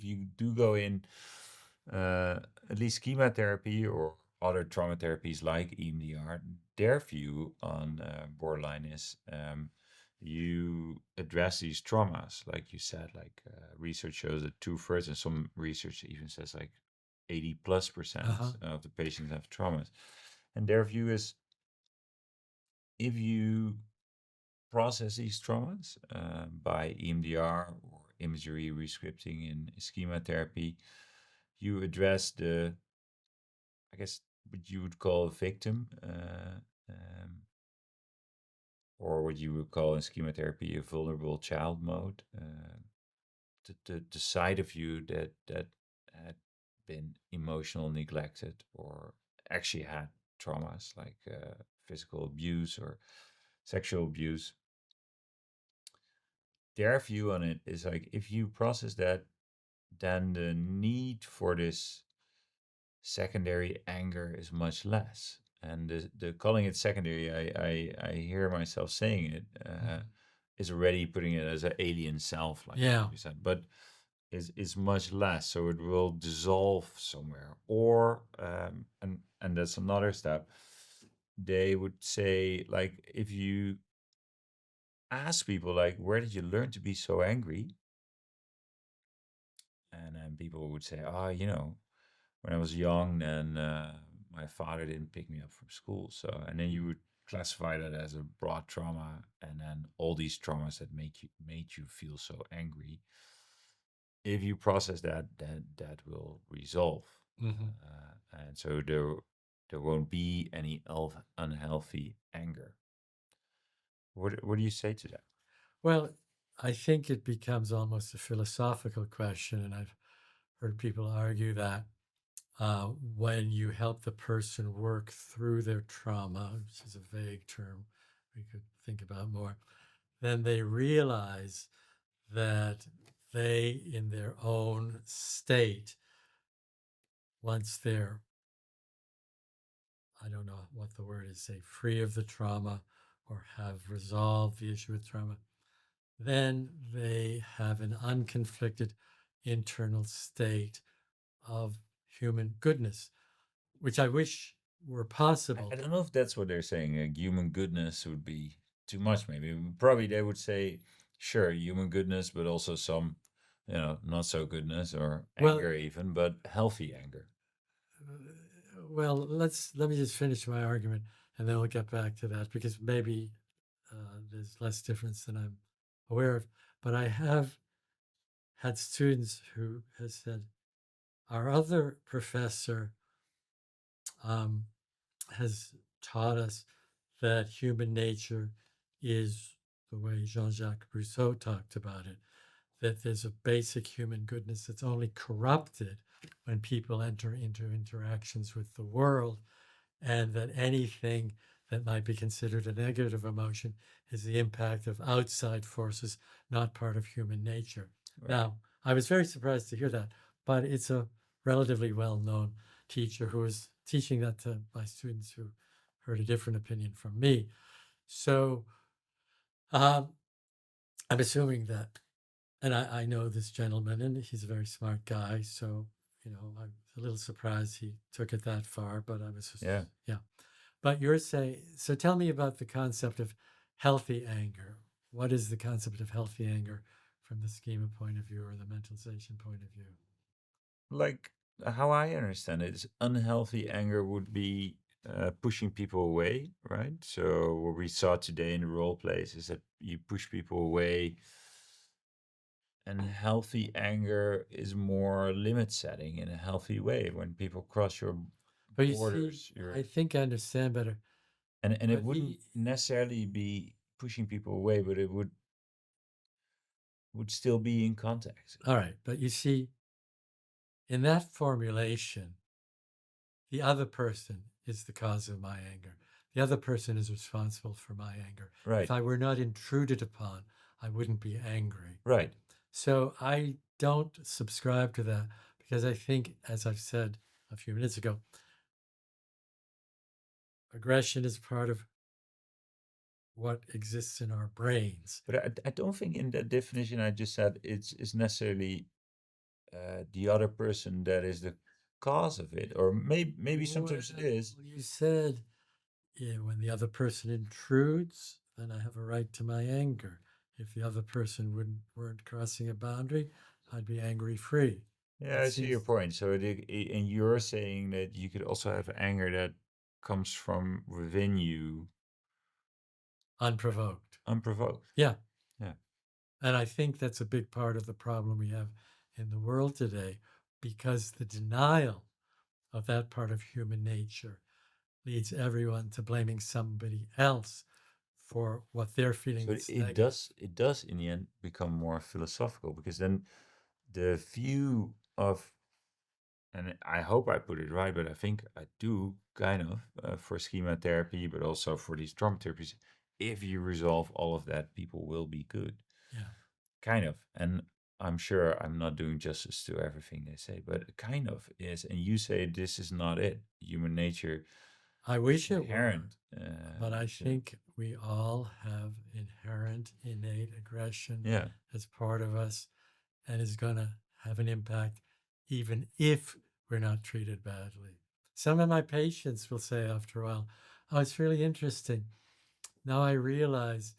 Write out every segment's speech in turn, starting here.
you do go in, at least schema therapy or other trauma therapies like EMDR, their view on borderline is you address these traumas, like you said, like research shows that 2/3, and some research even says like 80+% Uh-huh. of the patients have traumas. And their view is if you process these traumas by EMDR or imagery rescripting in schema therapy, you address the, I guess, what you would call a victim, or what you would call in schema therapy a vulnerable child mode, the side of you that had been emotional neglected or actually had traumas like physical abuse or sexual abuse. Their view on it is like if you process that, then the need for this secondary anger is much less. And the calling it secondary, I hear myself saying it, is already putting it as an alien self, like Yeah. you said, but is much less. So it will dissolve somewhere, or and that's another step. They would say like if you ask people like, where did you learn to be so angry? And then people would say, oh, when I was young, then my father didn't pick me up from school. So, and then you would classify that as a broad trauma, and then all these traumas that made you feel so angry. If you process that, that will resolve, Mm-hmm. and so there won't be any unhealthy anger. What do you say to that? Well, I think it becomes almost a philosophical question, and I've heard people argue that when you help the person work through their trauma, which is a vague term we could think about more, then they realize that they, in their own state, once they're, I don't know what the word is, say, free of the trauma or have resolved the issue with trauma, then they have an unconflicted internal state of human goodness, which I wish were possible. I don't know if that's what they're saying. Human goodness would be too much, maybe. Probably they would say, sure, human goodness, but also some, not so goodness or Well, anger even, but healthy anger. well, let me just finish my argument, and then we'll get back to that because maybe there's less difference than I'm aware of. But I have had students who has said our other professor um, has taught us that human nature is the way Jean-Jacques Rousseau talked about it, that there's a basic human goodness that's only corrupted when people enter into interactions with the world, and that anything that might be considered a negative emotion is the impact of outside forces, not part of human nature. Right. Now, I was very surprised to hear that, but it's a relatively well-known teacher who was teaching that to my students who heard a different opinion from me. So I'm assuming that, and I know this gentleman, and he's a very smart guy. So, I'm a little surprised he took it that far, but I was just, Yeah. yeah. But you're saying, so tell me about the concept of healthy anger. What is the concept of healthy anger from the schema point of view or the mentalization point of view? Like how I understand it is unhealthy anger would be pushing people away, right? So what we saw today in the role plays is that you push people away. And healthy anger is more limit setting in a healthy way when people cross your But you see, borders. I think I understand better. And it But wouldn't necessarily be pushing people away, but it would still be in context. all right, but you see, in that formulation, the other person is the cause of my anger. The other person is responsible for my anger. Right. If I were not intruded upon, I wouldn't be angry. Right. So I don't subscribe to that because I think, as I've said a few minutes ago, aggression is part of what exists in our brains. But I don't think in that definition I just said it's necessarily the other person that is the cause of it, or maybe sometimes it Well, is. you said, yeah, when the other person intrudes, then I have a right to my anger. If the other person weren't crossing a boundary, I'd be angry free. Yeah, That I see your seems point. So, and you're saying that you could also have anger that comes from within you, unprovoked. unprovoked. Yeah. Yeah. And I think that's a big part of the problem we have in the world today, because the denial of that part of human nature leads everyone to blaming somebody else for what they're feeling So that's negative. it does in the end become more philosophical, because then the view of, and I hope I put it right, but I think I do kind of, for schema therapy, but also for these trauma therapies. If you resolve all of that, people will be good. Yeah. Kind of. And I'm sure I'm not doing justice to everything they say, but it kind of is. And you say this is not it. Human nature I is wish it were, inherent. but I To, think we all have inherent innate aggression yeah. as part of us and is going to have an impact even if we're not treated badly. Some of my patients will say after a while, "Oh, it's really interesting. Now I realize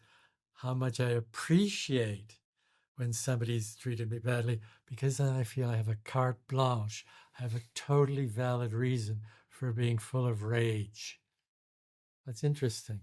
how much I appreciate when somebody's treated me badly, because then I feel I have a carte blanche. I have a totally valid reason for being full of rage." That's interesting.